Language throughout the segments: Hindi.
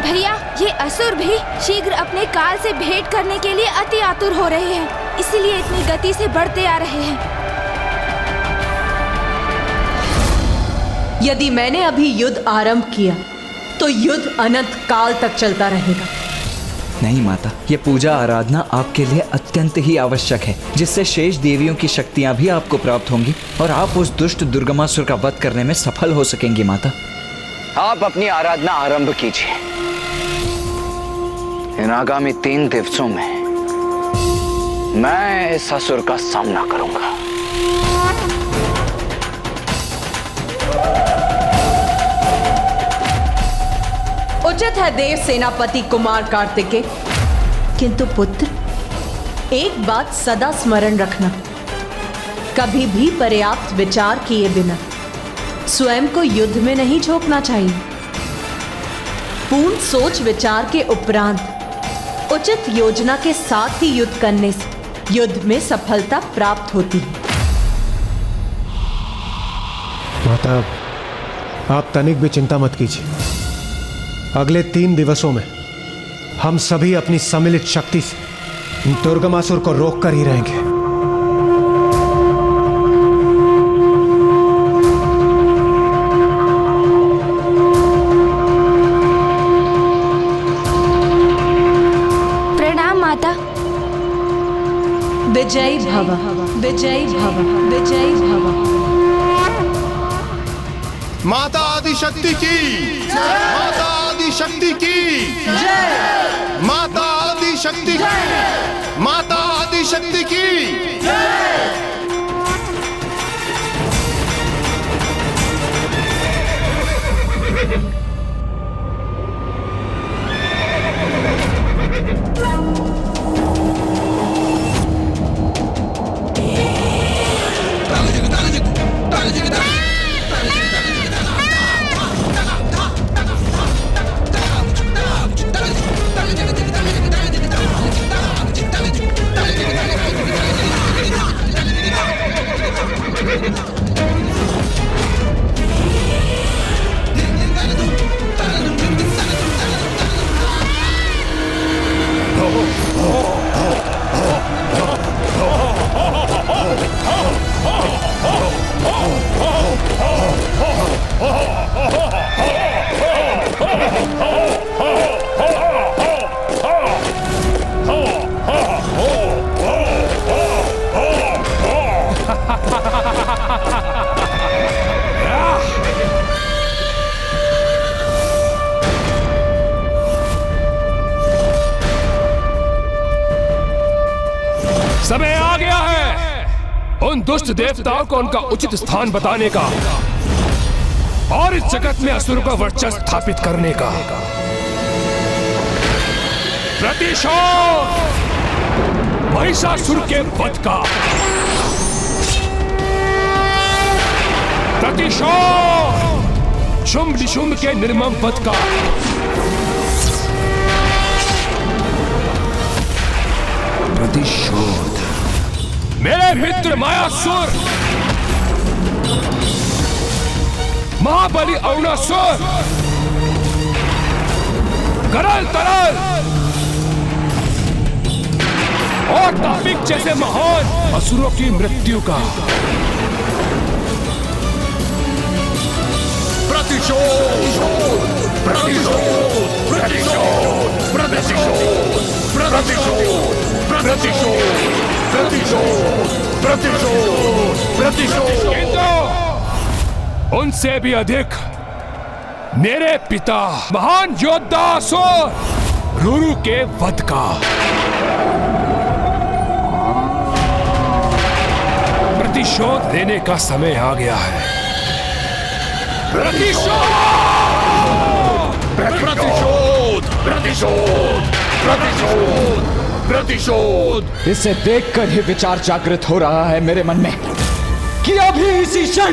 भैया, ये असुर भी शीघ्र अपने काल से भेंट करने के लिए अति आतुर हो रहे हैं, इसीलिए इतनी गति से बढ़ते आ रहे हैं। यदि मैंने अभी युद्ध आरंभ किया तो युद्ध अनंत काल तक चलता रहेगा। नहीं माता, ये पूजा आराधना आपके लिए अत्यंत ही आवश्यक है, जिससे शेष देवियों की शक्तियां भी आपको प्राप्त होंगी और आप उस दुष्ट दुर्गमासुर का वध करने में सफल हो सकेंगी। माता, आप अपनी आराधना आरंभ कीजिए। इन आगामी 3 दिवसों में मैं इस असुर का सामना करूंगा। उचित है देव सेनापति कुमार कार्तिकेय, किंतु पुत्र, एक बात सदा स्मरण रखना, कभी भी पर्याप्त विचार किए बिना स्वयं को युद्ध में नहीं झोंकना चाहिए। पूर्ण सोच विचार के उपरांत उचित योजना के साथ ही युद्ध करने से युद्ध में सफलता प्राप्त होती है। माता, आप तनिक भी चिंता मत कीजिए। अगले 3 दिवसों में हम सभी अपनी सम्मिलित शक्ति से दुर्गमासुर को रोक कर ही रहेंगे। प्रणाम माता। विजयी भव, विजयी भव, विजयी भव। माता आदिशक्ति की माता आदिशक्ति की जय। माता आदिशक्ति की माता आदिशक्ति की जय। समय आ गया है उन दुष्ट देवताओं को उनका उचित स्थान बताने का और इस जगत में असुर का वर्चस्व स्थापित करने का। प्रतिशोध महिषासुर के वध का, प्रतिशोध शुंभ निशुंभ के निर्मम वध का, प्रतिशोध मेरे मित्र मायासुर, महाबली अरुणासुर, करल तरल और तापिक जैसे महान असुरों की मृत्यु का। प्रतिशोध प्रतिशोध प्रतिशोध प्रतिशोध प्रतिशोध प्रतिशोध प्रतिशोध प्रतिशोध प्रतिशोध। किंतु उनसे भी अधिक मेरे पिता महान योद्धा असुर रुरु के वध का। प्रतिशोध लेने का समय आ गया है। प्रतिशोध प्रतिशोध प्रतिशोध प्रतिशोध प्रतिशोध। इसे देखकर ही विचार जागृत हो रहा है मेरे मन में कि अभी इसी क्षण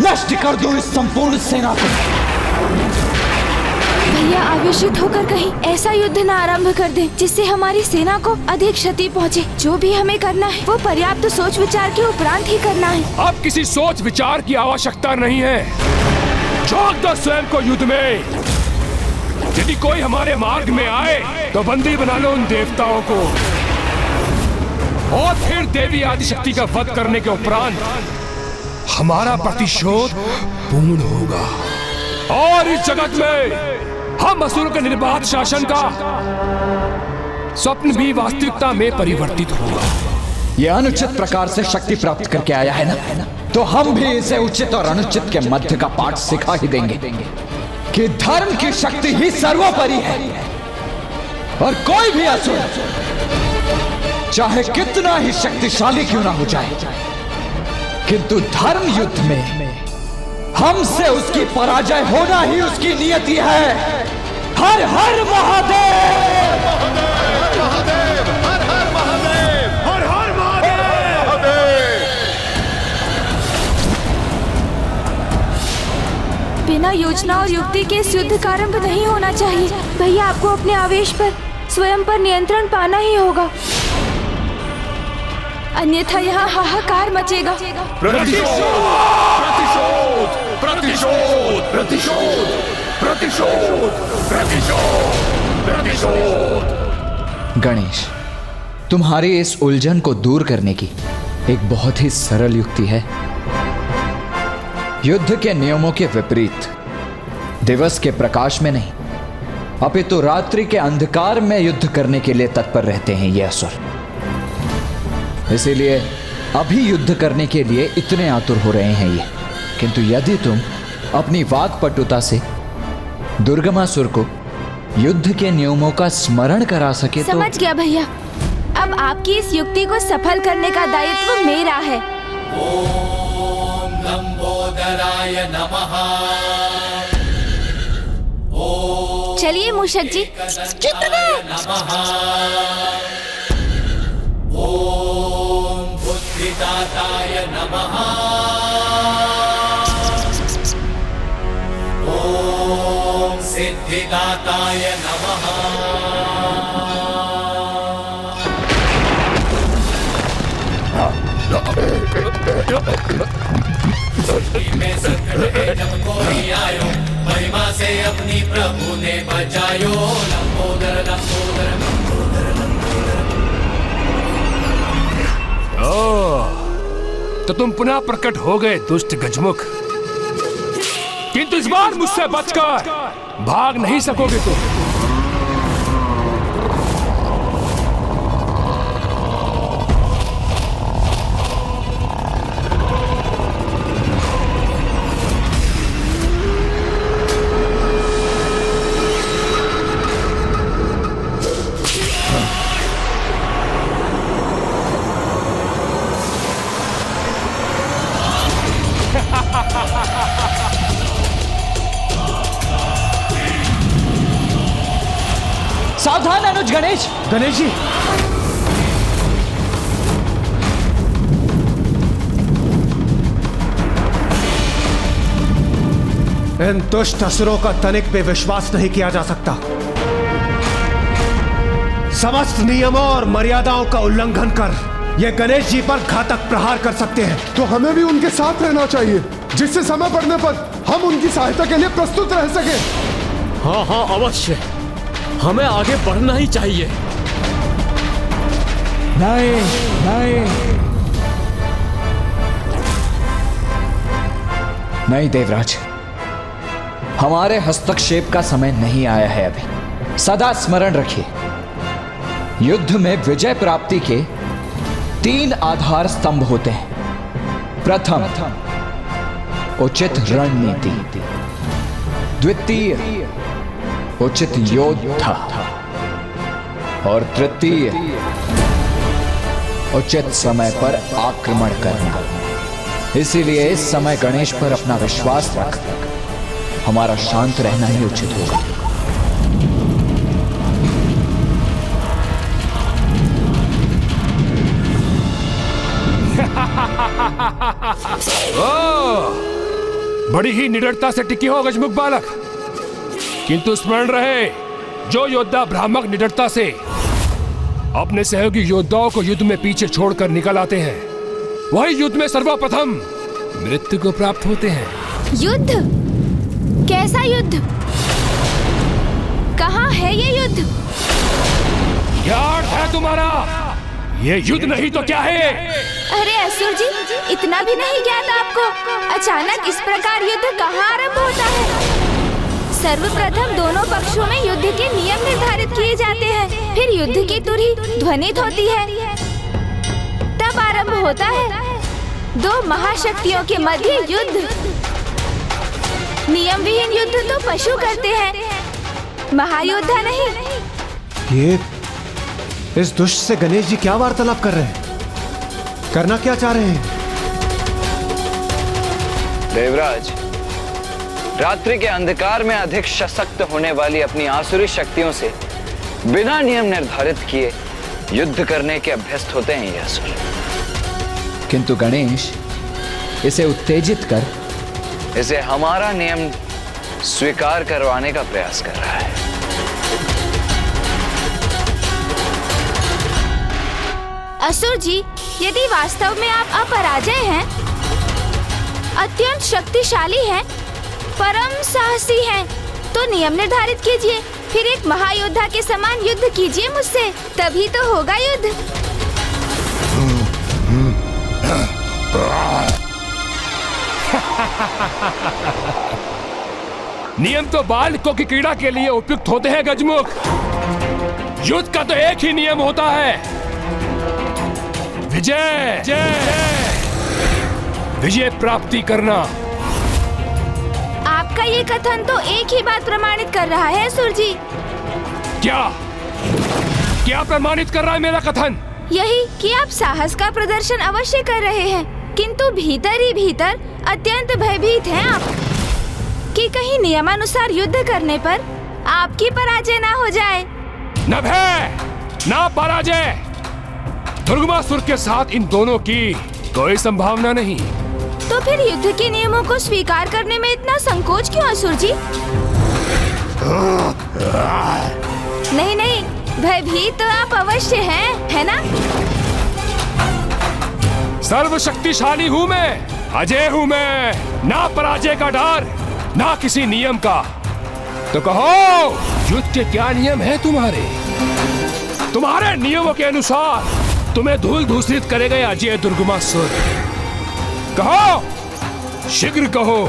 नष्ट कर दूं इस संपूर्ण सेना को। भैया, आवेशित होकर कहीं ऐसा युद्ध न आरंभ कर दें जिससे हमारी सेना को अधिक क्षति पहुंचे। जो भी हमें करना है वो पर्याप्त सोच विचार के उपरांत ही करना है। अब किसी सोच विचार की आवश्यकता नहीं है। झोंक दो स्वयं को युद्ध में। यदि कोई हमारे मार्ग में आए तो बंदी बना लो उन देवताओं को, और फिर देवी आदिशक्ति का वध करने के उपरांत हमारा प्रतिशोध पूर्ण होगा और इस जगत में हम असुर के निर्बाध शासन का स्वप्न भी वास्तविकता में परिवर्तित होगा। ये अनुचित प्रकार से शक्ति प्राप्त करके आया है ना, तो हम भी इसे उचित और अनुचित के मध्य का पाठ सिखा ही देंगे कि धर्म की शक्ति ही सर्वोपरि है और कोई भी असुर चाहे कितना ही शक्तिशाली क्यों ना हो जाए, किंतु धर्म युद्ध में हमसे उसकी पराजय होना ही उसकी नियति है। हर हर महादेव, महादेव, हर हर महादेव, हर हर महादेव। बिना योजना और युक्ति के इस युद्ध का आरंभ नहीं होना चाहिए। भैया, आपको अपने आवेश पर स्वयं पर नियंत्रण पाना ही होगा, अन्यथा यहाँ हाहाकार मचेगा। प्रतिशोध, प्रतिशोध, प्रतिशोध, प्रतिशोध, प्रतिशोध, प्रतिशोध, प्रतिशोध। गणेश, तुम्हारी इस उलझन को दूर करने की एक बहुत ही सरल युक्ति है। युद्ध के नियमों के विपरीत दिवस के प्रकाश में नहीं, अपितु रात्रि के अंधकार में युद्ध करने के लिए तत्पर रहते हैं ये असुर। इसीलिए अभी युद्ध करने के लिए इतने आतुर हो रहे हैं ये। किंतु यदि तुम अपनी वाक्पटुता से दुर्गमासुर को युद्ध के नियमों का स्मरण करा सके तो। समझ गया भैया, अब आपकी इस युक्ति को सफल करने का दायित्व मेरा है। ओम लंबोदराय नमः। चलिए मूषक जी, ओम बुद्धिदाताय नमः। ओम सिद्धिदाताय नमः। में संकट है जब कोई आयो, महिमा से अपनी प्रभु ने बचायो। लंबोदर लंबोदर लंबोदर लंबोदर। तो तुम पुनः प्रकट हो गए दुष्ट गजमुख, किंतु इस बार मुझसे बचकर भाग नहीं सकोगे तुम। सावधान अनुज। गणेश, गणेश जी, इन दुष्ट असुरों का तनिक पे विश्वास नहीं किया जा सकता। समस्त नियमों और मर्यादाओं का उल्लंघन कर ये गणेश जी पर घातक प्रहार कर सकते हैं। तो हमें भी उनके साथ रहना चाहिए, जिससे समय पड़ने पर हम उनकी सहायता के लिए प्रस्तुत रह सके। हाँ हाँ अवश्य, हमें आगे बढ़ना ही चाहिए। नहीं नहीं नहीं देवराज, हमारे हस्तक्षेप का समय नहीं आया है अभी। सदा स्मरण रखिए, युद्ध में विजय प्राप्ति के 3 आधार स्तंभ होते हैं। प्रथम, उचित रणनीति। द्वितीय, उचित योद्धा। और तृतीय, उचित समय पर आक्रमण करना। इसीलिए इस समय गणेश पर अपना विश्वास रख, हमारा शांत रहना ही उचित होगा। बड़ी ही निडरता से टिकी हो गजमुख बालक, किंतु स्मरण रहे, जो योद्धा भ्रामक निडरता से अपने सहयोगी योद्धाओं को युद्ध में पीछे छोड़कर निकल आते हैं, वही युद्ध में सर्वप्रथम मृत्यु को प्राप्त होते हैं। युद्ध? कैसा युद्ध? क्या अर्थ है तुम्हारा? ये युद्ध नहीं तो क्या है? अरे असुर जी, इतना भी नहीं ज्ञात आपको? अचानक इस प्रकार युद्ध कहाँ आरंभ होता है? सर्वप्रथम दोनों पक्षों में युद्ध के नियम निर्धारित किए जाते हैं, फिर युद्ध की तुरही ध्वनित होती है, तब आरंभ होता है दो महाशक्तियों के मध्य युद्ध। नियम विहीन युद्ध तो पशु करते हैं, महायोद्धा नहीं। ये इस दुष्ट से गणेश जी क्या वार्तालाप कर रहे हैं? करना क्या चाह रहे हैं? देवराज, रात्रि के अंधकार में अधिक सशक्त होने वाली अपनी आसुरी शक्तियों से बिना नियम निर्धारित किए युद्ध करने के अभ्यस्त होते हैं ये असुर। किंतु गणेश इसे उत्तेजित कर इसे हमारा नियम स्वीकार करवाने का प्रयास कर रहा है। असुर जी, यदि वास्तव में आप अपराजय हैं, अत्यंत शक्तिशाली हैं, परम साहसी हैं, तो नियम निर्धारित कीजिए, फिर एक महायोद्धा के समान युद्ध कीजिए मुझसे, तभी तो होगा युद्ध। नियम तो बालकों की क्रीड़ा के लिए उपयुक्त होते हैं गजमुख। युद्ध का तो एक ही नियम होता है, विजय। विजय प्राप्ति करना। आपका ये कथन तो एक ही बात प्रमाणित कर रहा है असुर जी। क्या प्रमाणित कर रहा है मेरा कथन? यही कि आप साहस का प्रदर्शन अवश्य कर रहे हैं, किंतु भीतर ही भीतर अत्यंत भयभीत हैं आप कि कहीं नियमानुसार युद्ध करने पर आपकी पराजय ना हो जाए। न भय न पराजय, दुर्गमासुर के साथ इन दोनों की कोई संभावना नहीं। तो फिर युद्ध के नियमों को स्वीकार करने में इतना संकोच क्यों असुर जी? नहीं नहीं, भयभीत तो आप अवश्य हैं, है ना? सर्वशक्तिशाली हूँ मैं, अजय हूँ मैं, ना पराजय का डर, ना किसी नियम का। तो कहो, युद्ध के क्या नियम है तुम्हारे? तुम्हारे नियमों के अनुसार तुम्हें धूल धूसरित करेगा अजय दुर्गमासुर। कहो, शीघ्र कहो,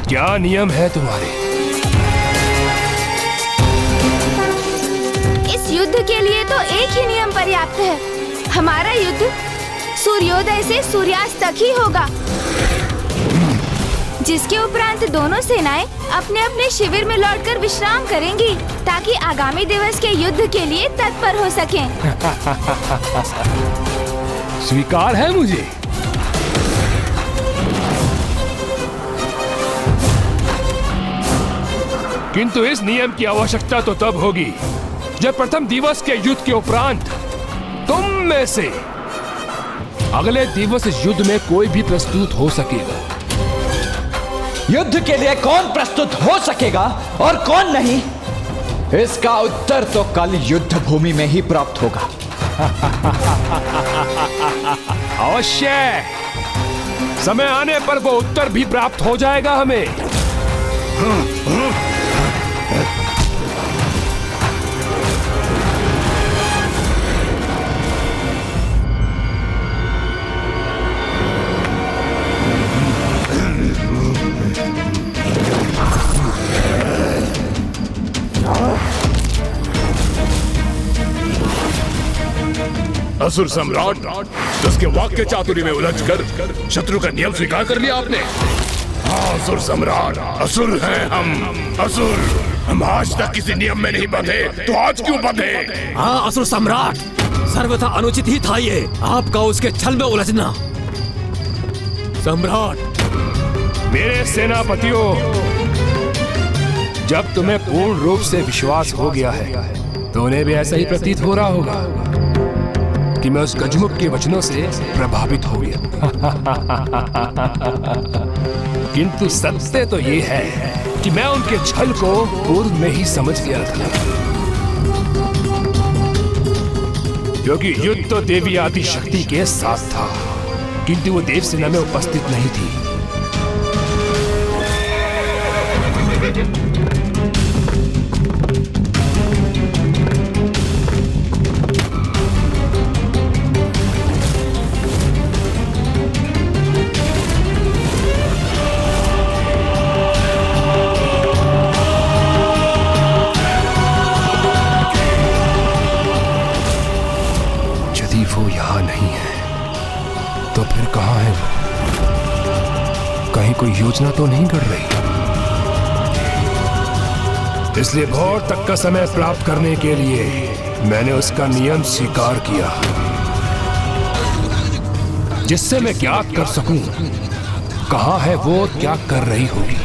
क्या नियम है तुम्हारे? इस युद्ध के लिए तो एक ही नियम पर्याप्त है। हमारा युद्ध सूर्योदय से सूर्यास्त तक ही होगा, जिसके उपरांत दोनों सेनाएं अपने अपने शिविर में लौटकर विश्राम करेंगी, ताकि आगामी दिवस के युद्ध के लिए तत्पर हो सकें। स्वीकार है मुझे। किंतु इस नियम की आवश्यकता तो तब होगी जब प्रथम दिवस के युद्ध के उपरांत तुम में से अगले दिवस इस युद्ध में कोई भी प्रस्तुत हो सकेगा। युद्ध के लिए कौन प्रस्तुत हो सकेगा और कौन नहीं, इसका उत्तर तो कल युद्ध भूमि में ही प्राप्त होगा। अवश्य, समय आने पर वो उत्तर भी प्राप्त हो जाएगा हमें। असुर सम्राट, उसके वाक्य चातुर्य में उलझकर शत्रु का नियम स्वीकार कर लिया आपने। हाँ असुर सम्राट, असुर हैं हम, असुर। हम आज तक किसी नियम में नहीं बंधे, तो आज क्यों बंधे? हाँ असुर सम्राट, सर्वथा अनुचित ही था ये आपका उसके छल में उलझना। सम्राट, मेरे सेनापतियों, जब तुम्हें पूर्ण रूप से विश्वास हो गया है तो उन्हें भी ऐसा ही प्रतीत हो रहा होगा कि मैं उस गजमुख के वचनों से प्रभावित हो गया। किंतु सत्य तो ये है कि मैं उनके छल को पूर्व में ही समझ गया था, क्योंकि युद्ध तो देवी आदि शक्ति के साथ था, किंतु वो देवसेना में उपस्थित नहीं थी। नहीं है तो फिर कहाँ है वो? कहीं कोई योजना तो नहीं कर रही? इसलिए भोर तक का समय प्राप्त करने के लिए मैंने उसका नियम स्वीकार किया, जिससे मैं ज्ञात कर सकूं कहां है वो, क्या कर रही होगी।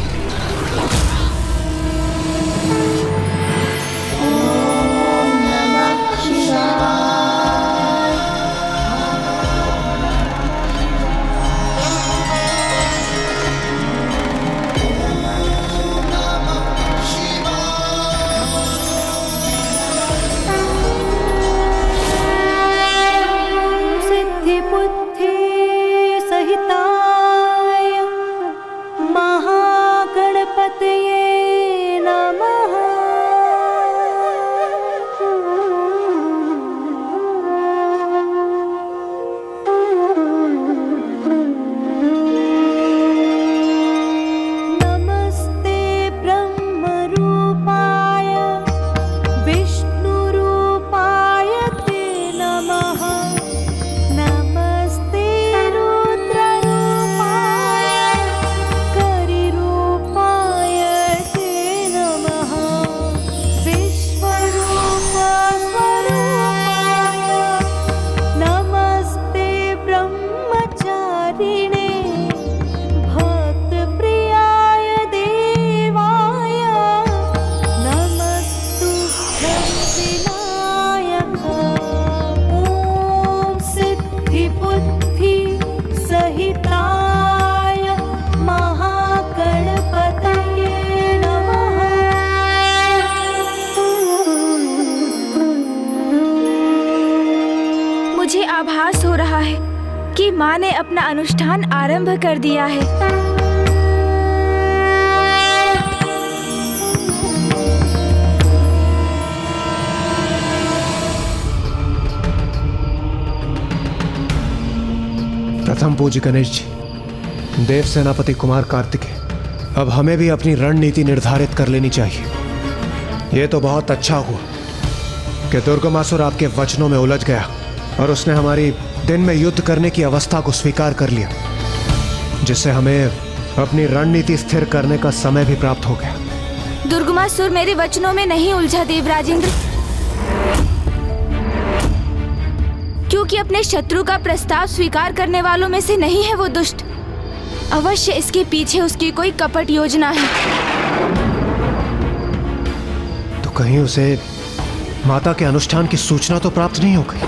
मुझे आभास हो रहा है कि माँ ने अपना अनुष्ठान आरंभ कर दिया है। प्रथम पूज्य गणेश जी, देव सेनापति कुमार कार्तिकेय, अब हमें भी अपनी रणनीति निर्धारित कर लेनी चाहिए। यह तो बहुत अच्छा हुआ कि दुर्गमासुर आपके वचनों में उलझ गया और उसने हमारी दिन में युद्ध करने की अवस्था को स्वीकार कर लिया, जिससे हमें अपनी रणनीति स्थिर करने का समय भी प्राप्त हो गया। दुर्गमासुर मेरे वचनों में नहीं उलझा देवराजेंद्र, क्योंकि अपने शत्रु का प्रस्ताव स्वीकार करने वालों में से नहीं है वो दुष्ट। अवश्य इसके पीछे उसकी कोई कपट योजना है। तो कहीं उसे माता के अनुष्ठान की सूचना तो प्राप्त नहीं हो गई?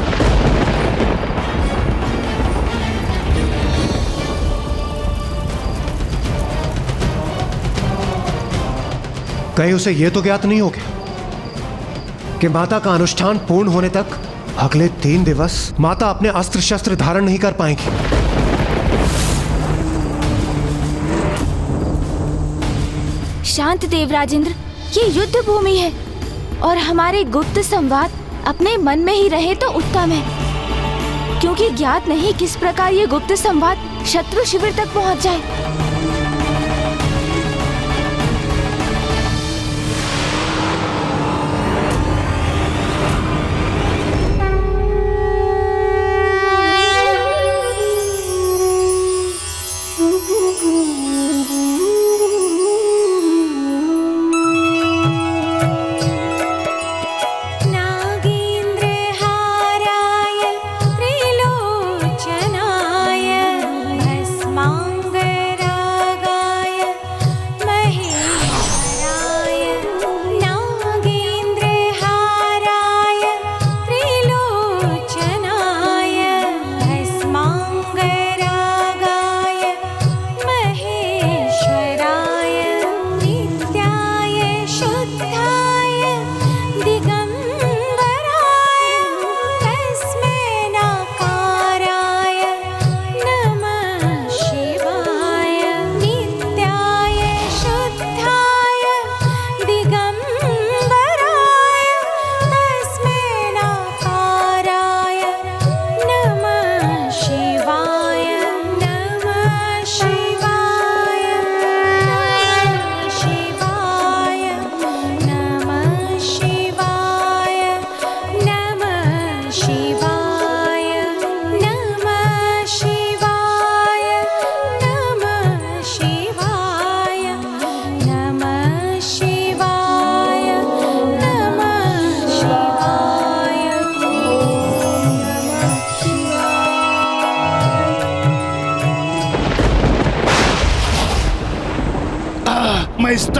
कहीं उसे यह तो ज्ञात नहीं हो गया कि माता का अनुष्ठान पूर्ण होने तक अगले 3 दिवस माता अपने अस्त्र शस्त्र धारण नहीं कर पाएंगी? शांत देवराजेंद्र, ये युद्ध भूमि है और हमारे गुप्त संवाद अपने मन में ही रहे तो उत्तम है, क्योंकि ज्ञात नहीं किस प्रकार ये गुप्त संवाद शत्रु शिविर तक पहुंच जाए। त्रिलोचनाय भस्मांगराय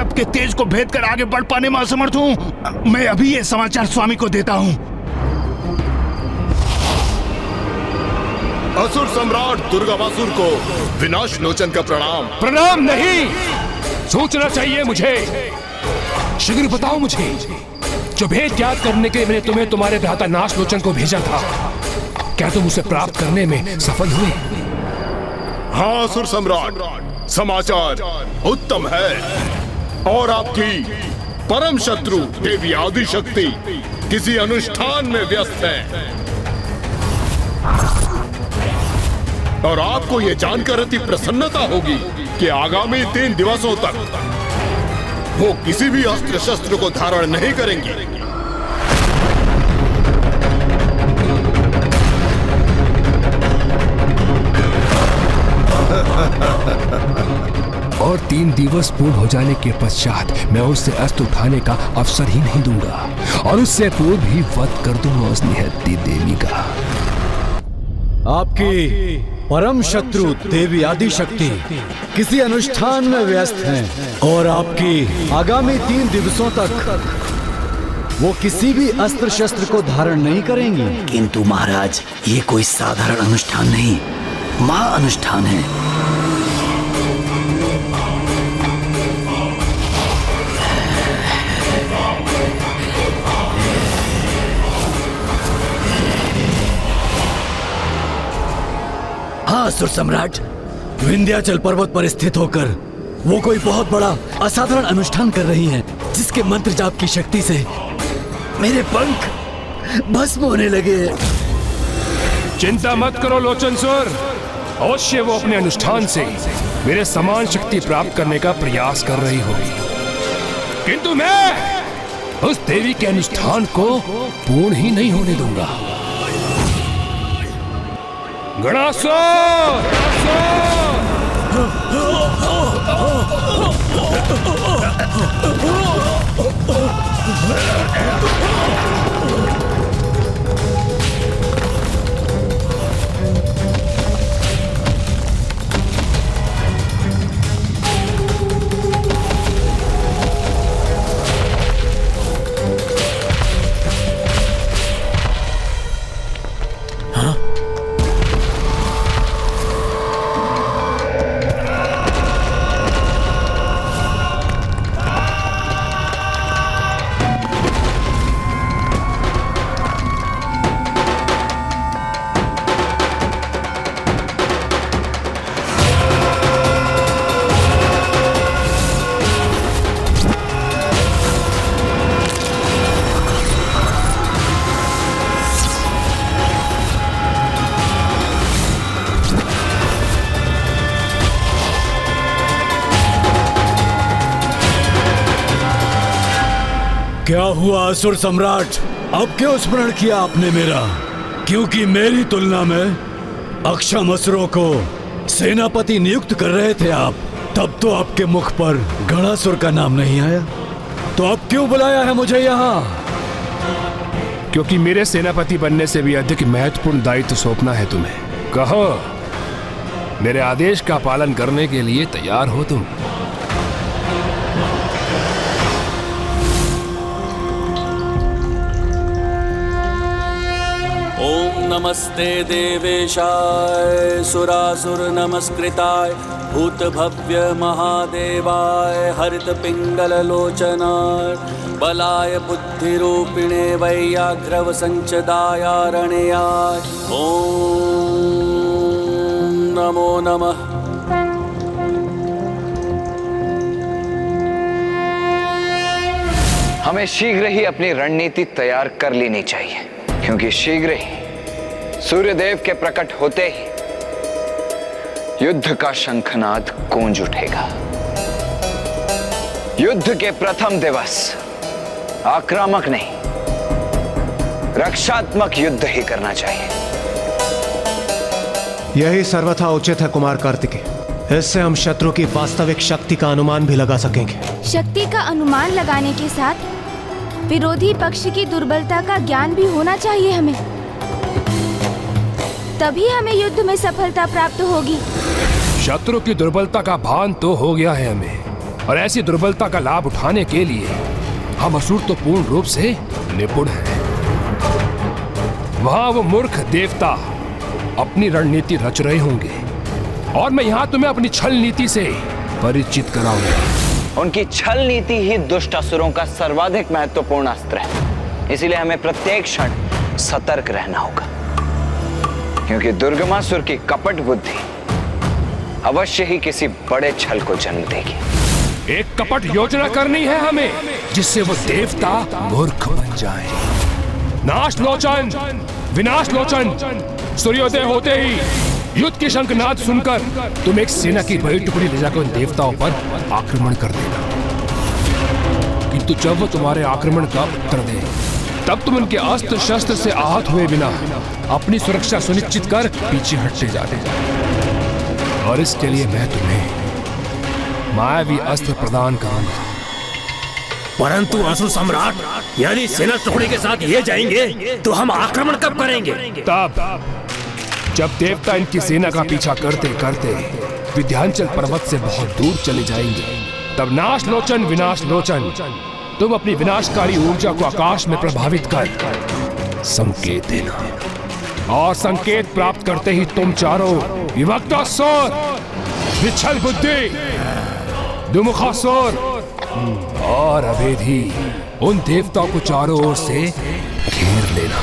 तप के तेज को भेद कर आगे बढ़ पाने में असमर्थ हूँ। मैं अभी ये समाचार स्वामी को देता हूँ। असुर सम्राट दुर्गामासुर को विनाश लोचन का प्रणाम। प्रणाम नहीं, सोचना चाहिए मुझे। शीघ्र बताओ मुझे, जो भेद ज्ञात करने के लिए मैंने तुम्हें तुम्हारे भ्राता नाश लोचन को भेजा था, क्या तुम उसे प्राप्त करने में सफल हुए? हाँ असुर सम्राट, समाचार उत्तम है। और आपकी परम शत्रु देवी आदिशक्ति किसी अनुष्ठान में व्यस्त है, और आपको यह जानकर अति प्रसन्नता होगी कि आगामी 3 दिवसों तक वो किसी भी अस्त्र शस्त्र को धारण नहीं करेंगी। और 3 दिवस पूर्ण हो जाने के पश्चात मैं उससे अस्त्र उठाने का अवसर ही नहीं दूंगा, और उससे पूर्व ही वध कर दूंगा उस निहत्ती देवी का। आपकी परम शत्रु देवी आदिशक्ति किसी अनुष्ठान में व्यस्त हैं, और आपकी आगामी 3 दिवसों तक वो किसी भी अस्त्र शस्त्र को धारण नहीं करेंगी। किंतु महाराज, ये कोई साधारण अनुष्ठान नहीं, महा अनुष्ठान है। हाँ असुर सम्राट, विंध्याचल पर्वत पर स्थित होकर वो कोई बहुत बड़ा असाधारण अनुष्ठान कर रही हैं, जिसके मंत्र जाप की शक्ति से मेरे पंख भस्म होने लगे। चिंता मत करो लोचनसुर, अवश्य वो अपने अनुष्ठान से मेरे समान शक्ति प्राप्त करने का प्रयास कर रही होगी, किंतु मैं उस देवी के अनुष्ठान को पूर्ण ही नहीं होने दूंगा। गणासुर! क्या हुआ असुर सम्राट, अब क्यों स्मरण किया आपने मेरा? क्योंकि मेरी तुलना में अक्षम असुरों को सेनापति नियुक्त कर रहे थे आप, तब तो आपके मुख पर गणासुर का नाम नहीं आया। तो अब क्यों बुलाया है मुझे यहाँ? क्योंकि मेरे सेनापति बनने से भी अधिक महत्वपूर्ण दायित्व सौंपना है तुम्हें। कहो, मेरे आदेश का पालन करने के लिए तैयार हो तुम? ओम नमस्ते देवेशाय सुरासुर नमस्कृताय भूत भव्य महादेवाय हरित पिंगल लोचनाय बलाय बुद्धिरूपिणे वैयाघ्रव संचदायारणयाय ओम नमो नमः। हमें शीघ्र ही अपनी रणनीति तैयार कर लेनी चाहिए, क्योंकि शीघ्र ही सूर्यदेव के प्रकट होते ही युद्ध का शंखनाद गूंज उठेगा। युद्ध के प्रथम दिवस आक्रामक नहीं, रक्षात्मक युद्ध ही करना चाहिए। यही सर्वथा उचित है कुमार कार्तिकेय। इससे हम शत्रु की वास्तविक शक्ति का अनुमान भी लगा सकेंगे। शक्ति का अनुमान लगाने के साथ विरोधी पक्ष की दुर्बलता का ज्ञान भी होना चाहिए हमें, तभी हमें युद्ध में सफलता प्राप्त होगी। शत्रु की दुर्बलता का भान तो हो गया है हमें, और ऐसी दुर्बलता का लाभ उठाने के लिए हम असुर तो पूर्ण रूप से निपुण हैं। वहां वो मूर्ख देवता अपनी रणनीति रच रहे होंगे और मैं यहाँ तुम्हें अपनी छल नीति से परिचित कराऊंगा। उनकी छल नीति ही दुष्ट असुरों का सर्वाधिक महत्वपूर्ण अस्त्र है, इसीलिए हमें प्रत्येक क्षण सतर्क रहना होगा, क्योंकि दुर्गमासुर की कपट बुद्धि अवश्य ही किसी बड़े छल को जन्म देगी। एक कपट योजना करनी है हमें, जिससे वो देवता मूर्ख बन जाए। नाश लोचन, विनाश लोचन, सूर्योदय होते ही युद्ध के शंखनाद सुनकर तुम एक सेना की बड़ी टुकड़ी ले जाकर उन देवताओं पर आक्रमण कर देना। किंतु जब वो तुम्हारे आक्रमण का उत्तर दे, तब तुम उनके अस्त्र शस्त्र से आहत हुए बिना अपनी सुरक्षा सुनिश्चित कर पीछे हटते जाने। और इसके लिए मैं तुम्हें मायावी अस्त्र प्रदान करूंगा। परंतु असुर सम्राट, यदि सेना टुकड़ी के साथ ये जाएंगे तो हम आक्रमण कब करेंगे? तब जब देवता इनकी सेना का पीछा करते करते विंध्याचल पर्वत से बहुत दूर चले जाएंगे, तब नाश लोचन, विनाश लोचन, तुम अपनी विनाशकारी ऊर्जा को आकाश में प्रभावित कर संकेत देना। और संकेत प्राप्त करते ही तुम चारों विभक्त असुर, विच्छल बुद्धि, दुमुखासुर और अभेदी उन देवताओं को चारों ओर से घेर लेना।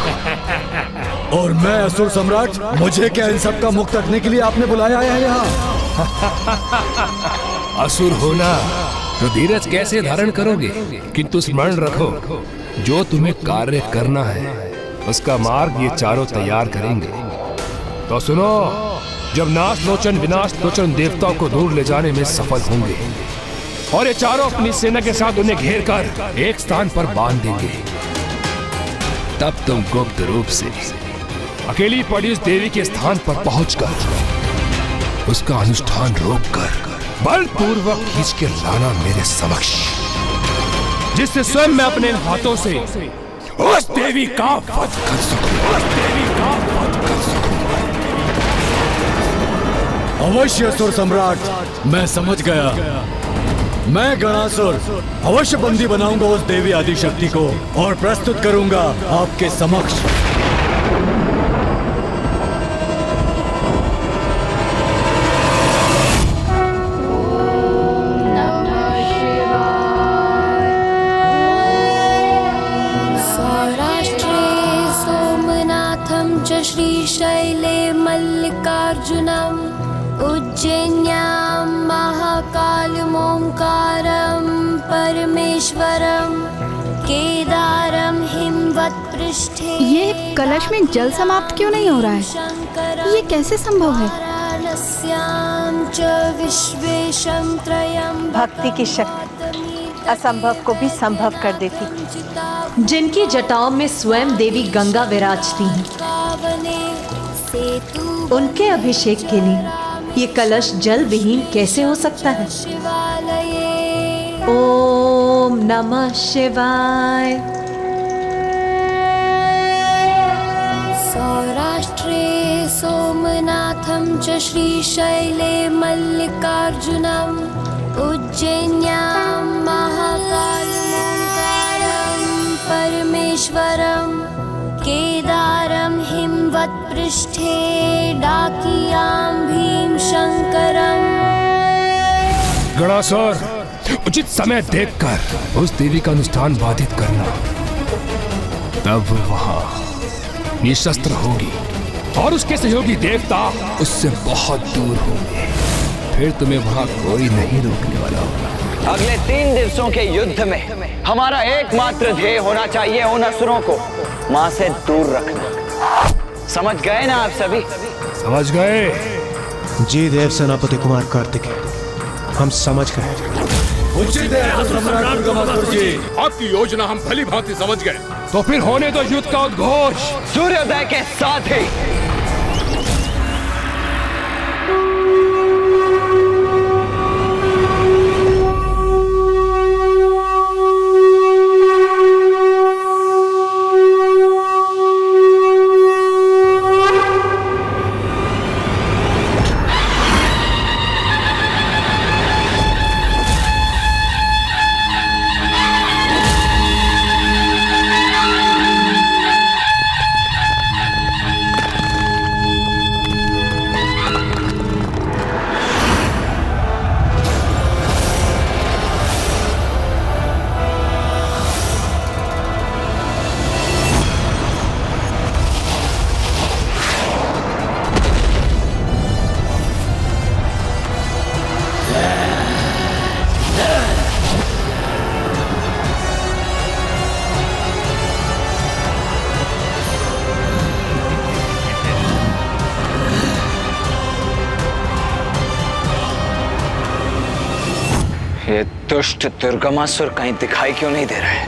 और मैं असुर सम्राट, मुझे क्या इन सब का मुक्त रखने के लिए आपने बुलाया है यहाँ? असुर होना तो धीरज कैसे धारण करोगे, किंतु स्मरण रखो, जो तुम्हें कार्य करना है उसका मार्ग ये चारों तैयार करेंगे। तो सुनो, जब नाश लोचन, विनाश लोचन देवताओं को दूर ले जाने में सफल होंगे और ये चारों अपनी सेना के साथ उन्हें घेर कर एक स्थान पर बांध देंगे, तब तुम गुप्त रूप से अकेली पड़ी उस देवी के स्थान पर पहुंचकर उसका अनुष्ठान रोककर बलपूर्वक खींच के लाना मेरे समक्ष, जिससे स्वयं मैं अपने हाथों से उस देवी का वध कर सकूं। अवश्य असुर सम्राट, मैं समझ गया। मैं गणासुर अवश्य बंदी बनाऊंगा उस देवी आदिशक्ति को और प्रस्तुत करूंगा आपके समक्ष। सौराष्ट्रे सोमनाथं च श्रीशैले मल्लिकार्जुनम्, उज्जैन्यां महाकालमोङ्कारं परमेश्वरं, केदारं हिमवत्पृष्ठे। ये कलश में जल समाप्त क्यों नहीं हो रहा है? ये कैसे संभव है? भक्ति की शक्ति असंभव को भी संभव कर देती। जिनकी जटाओं में स्वयं देवी गंगा विराजती हैं, उनके अभिषेक के लिए ये कलश जल विहीन कैसे हो सकता है? ओम नमः शिवाय। सौराष्ट्रे सोमनाथं च श्रीशैले मल्लिकार्जुनम्, उज्जैन्यां महाकालमोङ्कारं परमेश्वरं, केदारं हिमवत्पृष्ठे डाकियां भीमशंकरं। गणासुर, उचित समय देखकर उस देवी का अनुष्ठान बाधित करना, तब वहां निशस्त्र होगी और उसके सहयोगी देवता उससे बहुत दूर होंगे। फिर तुम्हें वहां कोई नहीं रोकने वाला होगा। अगले 3 दिवसों के युद्ध में हमारा एकमात्र ध्येय होना चाहिए उन असुरों को मां से दूर रखना। समझ गए ना आप सभी? समझ गए? जी देव सेनापति कुमार कार्तिकेय, हम समझ गए। उचित है असुर सम्राट दुर्गमासुर जी। आपकी योजना हम भली भांति समझ गए। तो फिर होने दो युद्ध का उद्घोष। सूर्योदय के साथ ही ये दुष्ट दुर्गमासुर कहीं दिखाई क्यों नहीं दे रहा है?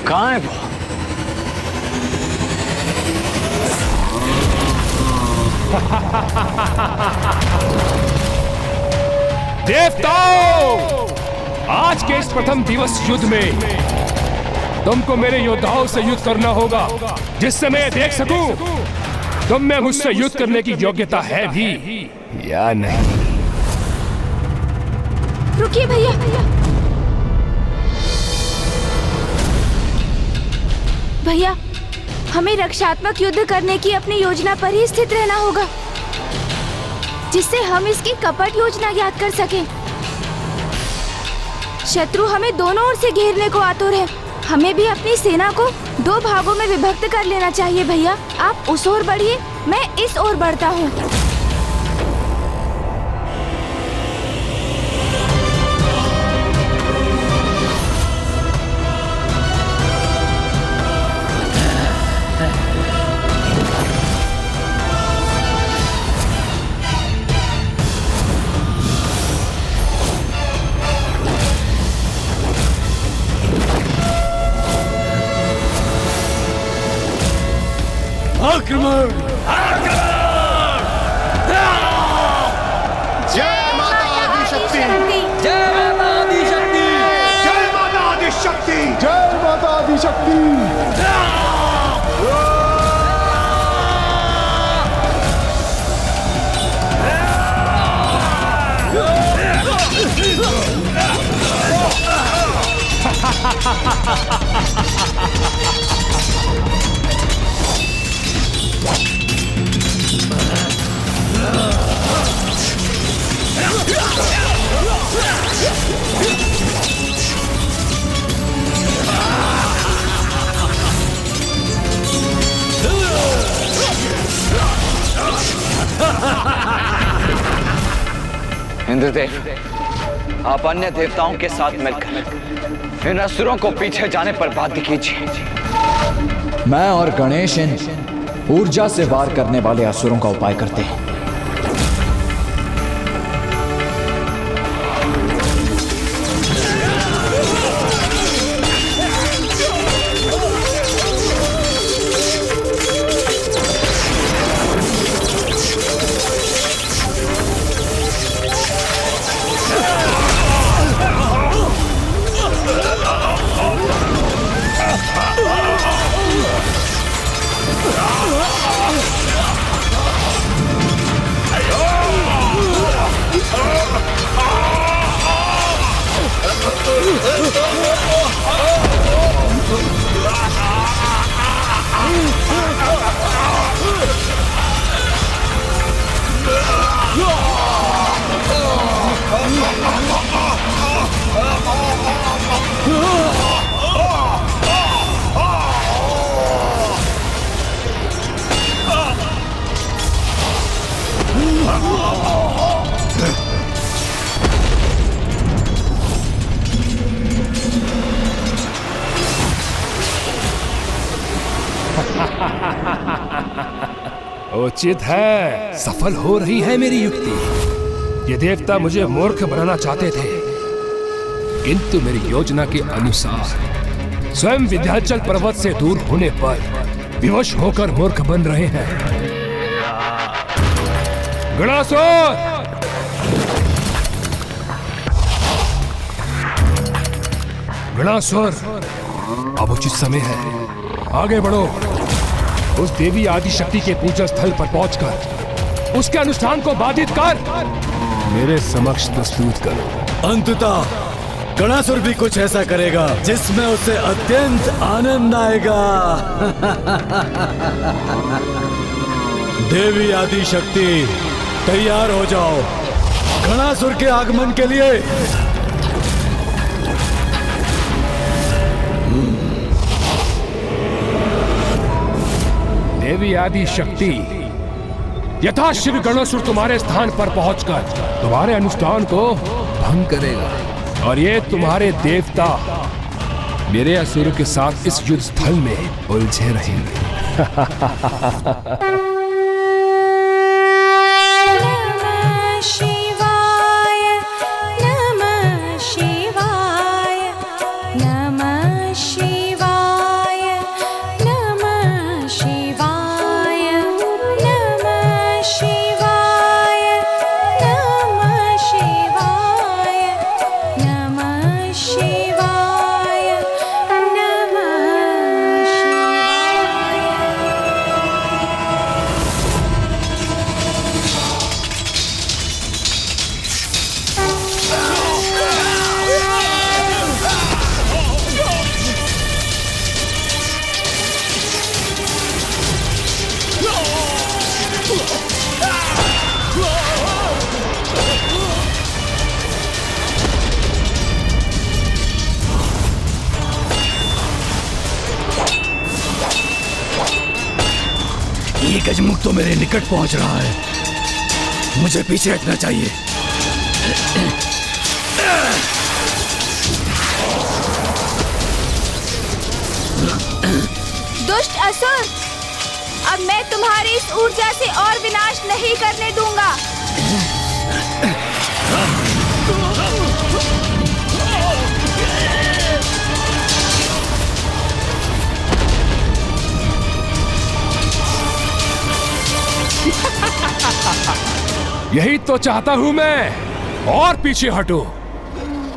कहाँ है वो? देवताओं, आज के इस प्रथम दिवस युद्ध में तुमको मेरे योद्धाओं से युद्ध करना होगा, जिससे मैं देख सकूं तुम में मुझसे युद्ध करने की योग्यता है भी या नहीं। रुकिए भैया, भैया हमें रक्षात्मक युद्ध करने की अपनी योजना पर ही स्थित रहना होगा, जिससे हम इसकी कपट योजना याद कर सकें। शत्रु हमें दोनों ओर से घेरने को आतुर है। हमें भी अपनी सेना को 2 भागों में विभक्त कर लेना चाहिए। भैया आप उस ओर बढ़िए, मैं इस ओर बढ़ता हूँ। आक्रमण! जय माता आदिशक्ति! जय माता आदिशक्ति! जय माता आदिशक्ति! जय माता आदिशक्ति! इंद्रदेव, आप अन्य देवताओं के साथ मिलकर इन असुरों को पीछे जाने पर बाध्य कीजिए। मैं और गणेश इन ऊर्जा से वार करने वाले असुरों का उपाय करते हैं। उचित है, सफल हो रही है मेरी युक्ति। ये देवता मुझे मूर्ख बनाना चाहते थे, किंतु मेरी योजना के अनुसार स्वयं विंध्याचल पर्वत से दूर होने पर विवश होकर मूर्ख बन रहे हैं। गणासुर! गणासुर, अब उचित समय है, आगे बढ़ो। उस देवी आदिशक्ति के पूजा स्थल पर पहुंचकर उसके अनुष्ठान को बाधित कर मेरे समक्ष प्रस्तुत करो। अंततः गणासुर भी कुछ ऐसा करेगा जिसमें उसे अत्यंत आनंद आएगा। देवी आदिशक्ति, तैयार हो जाओ गणासुर के आगमन के लिए। देवी आदि शक्ति, यथाशीघ्र गणासुर तुम्हारे स्थान पर पहुंचकर तुम्हारे अनुष्ठान को भंग करेगा और ये तुम्हारे देवता मेरे असुरों के साथ इस युद्ध स्थल में उलझे रहेंगे। शिवाय नमः ये गजमुख तो मेरे निकट पहुंच रहा है, मुझे पीछे हटना चाहिए। दुष्ट असुर, अब मैं तुम्हारी इस ऊर्जा से और विनाश नहीं करने दूंगा। यही तो चाहता हूं मैं। और पीछे हटो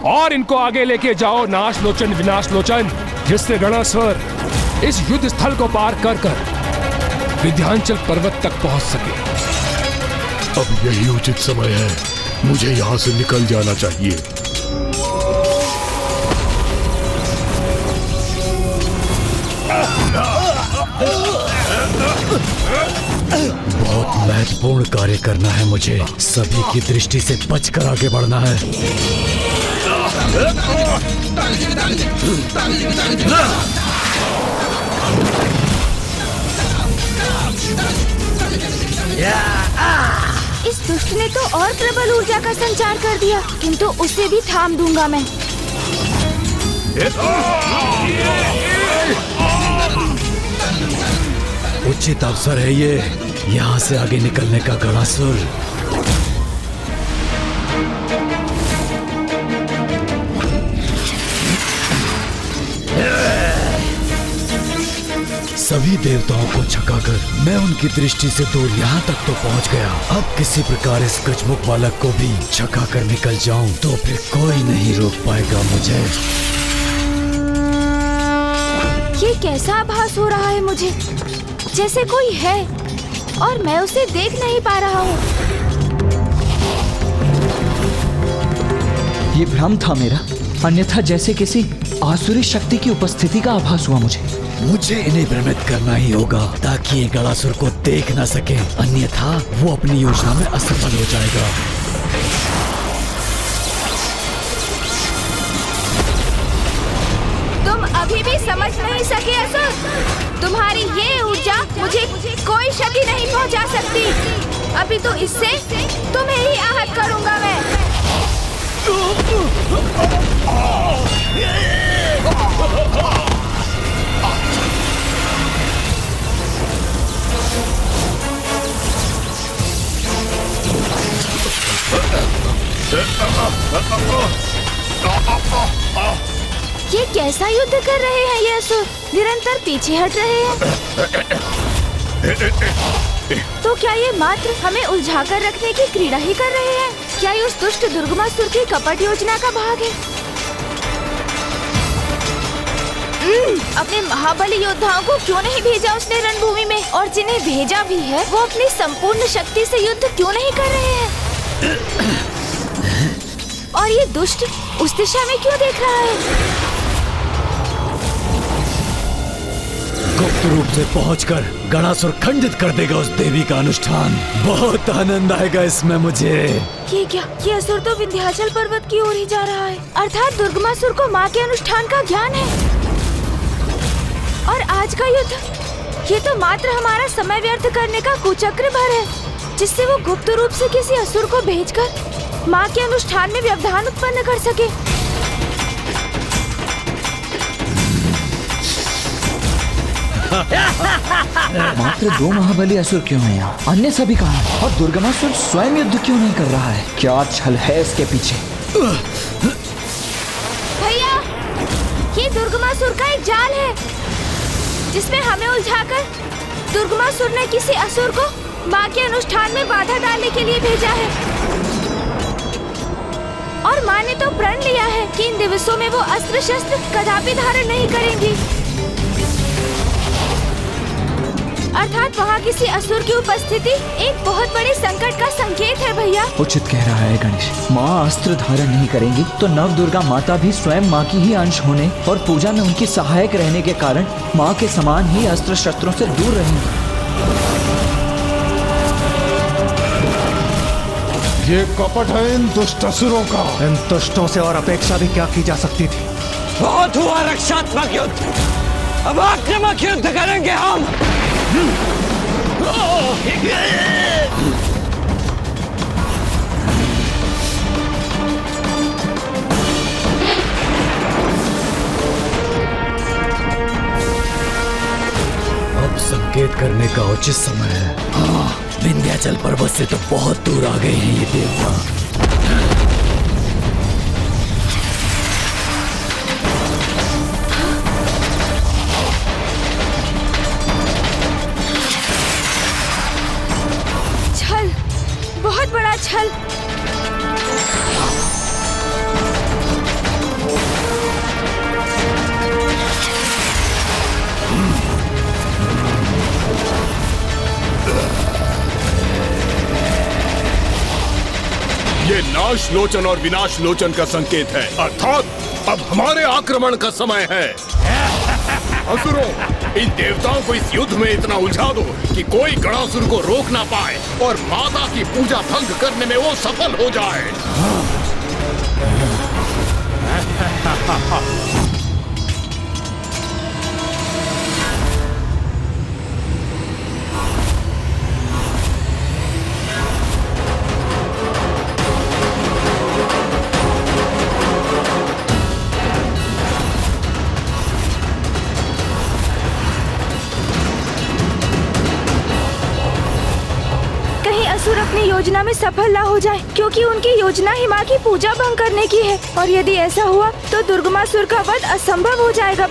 और इनको आगे लेके जाओ नाश लोचन विनाश लोचन, जिससे गणासुर इस युद्ध स्थल को पार कर कर विंध्याचल पर्वत तक पहुंच सके। अब यही उचित समय है, मुझे यहाँ से निकल जाना चाहिए। बहुत महत्वपूर्ण कार्य करना है मुझे, सभी की दृष्टि से बचकर आगे बढ़ना है। इस दुष्ट ने तो और प्रबल ऊर्जा का संचार कर दिया, किंतु उसे भी थाम दूंगा मैं। उचित अवसर है ये, यहाँ से आगे निकलने का गणासुर। सभी देवताओं को छकाकर मैं उनकी दृष्टि से दूर यहाँ तक तो पहुँच गया। अब किसी प्रकार इस गजमुख बालक को भी छकाकर निकल जाऊं तो फिर कोई नहीं रोक पाएगा मुझे। ये कैसा आभास हो रहा है मुझे, जैसे कोई है और मैं उसे देख नहीं पा रहा हूँ। ये भ्रम था मेरा, अन्यथा जैसे किसी आसुरी शक्ति की उपस्थिति का आभास हुआ मुझे इन्हें भ्रमित करना ही होगा ताकि ये गणासुर को देख न सके, अन्यथा वो अपनी योजना में असफल हो जाएगा। तुम अभी भी समझ नहीं सके असुर, तुम्हारी ये ऊर्जा मुझे कोई क्षति नहीं पहुंचा सकती। अभी तो इससे तुम्हें ही आहत करूंगा मैं। ये कैसा युद्ध कर रहे हैं ये असुर, निरंतर पीछे हट रहे हैं। तो क्या ये मात्र हमें उलझाकर रखने की क्रीड़ा ही कर रहे हैं? क्या ये उस दुष्ट दुर्गमासुर की कपट योजना का भाग है? अपने महाबली योद्धाओं को क्यों नहीं भेजा उसने रणभूमि में, और जिन्हें भेजा भी है वो अपनी संपूर्ण शक्ति से युद्ध क्यों नहीं कर रहे हैं? और ये दुष्ट उस दिशा में क्यों देख रहा है? गुप्त रूप से पहुंचकर गणासुर खंडित कर देगा उस देवी का अनुष्ठान। बहुत आनंद आएगा इसमें मुझे। ये क्या, ये असुर तो विंध्याचल पर्वत की ओर ही जा रहा है, अर्थात दुर्गमासुर को माँ के अनुष्ठान का ज्ञान है। और आज का युद्ध, ये तो मात्र हमारा समय व्यर्थ करने का कुचक्र भर है, जिससे वो गुप्त रूप से किसी असुर को भेजकर माँ के अनुष्ठान में व्यवधान उत्पन्न कर सके। मात्र 2 महाबली असुर क्यों हैं यहाँ? अन्य सभी कहाँ हैं? और दुर्गमासुर स्वयं युद्ध क्यों नहीं कर रहा है? क्या छल है इसके पीछे? भैया, ये दुर्गमासुर का एक जाल है, जिसमें हमें उलझाकर दुर्गमासुर ने किसी असुर को माँ के अनुष्ठान में बाधा डालने के लिए भेजा है। और माँ ने तो प्रण लिया है कि इन दिवसों में वो अस्त्र शस्त्र कदापि धारण नहीं करेंगी, अर्थात वहाँ किसी असुर की उपस्थिति एक बहुत बड़े संकट का संकेत है भैया। उचित कह रहा है गणेश। माँ अस्त्र धारण नहीं करेंगी तो नव दुर्गा माता भी स्वयं माँ की ही अंश होने और पूजा में उनकी सहायक रहने के कारण माँ के समान ही अस्त्र शस्त्रों से दूर रहेंगी। ये कपट है इन दुष्ट असुरों का। इन दुष्टों से और अपेक्षा भी क्या की जा सकती थी? बहुत हुआ रक्षात्मक युद्ध, अब आक्रामक युद्ध करेंगे हम। अब संकेत करने का उचित समय है। हाँ, विंध्याचल पर्वत से तो बहुत दूर आ गए हैं ये देवता। छल, बहुत बड़ा छल। ये नाश लोचन और विनाश लोचन का संकेत है, अर्थात अब हमारे आक्रमण का समय है। असुरों, इन देवताओं को इस युद्ध में इतना उलझा दो कि कोई गणासुर को रोक ना पाए और माता की पूजा भंग करने में वो सफल हो जाए। असुर अपनी योजना में सफल ना हो जाए, क्योंकि उनकी योजना ही माँ की पूजा भंग करने की है। और यदि ऐसा हुआ तो दुर्गमासुर का वध असंभव हो जाएगा।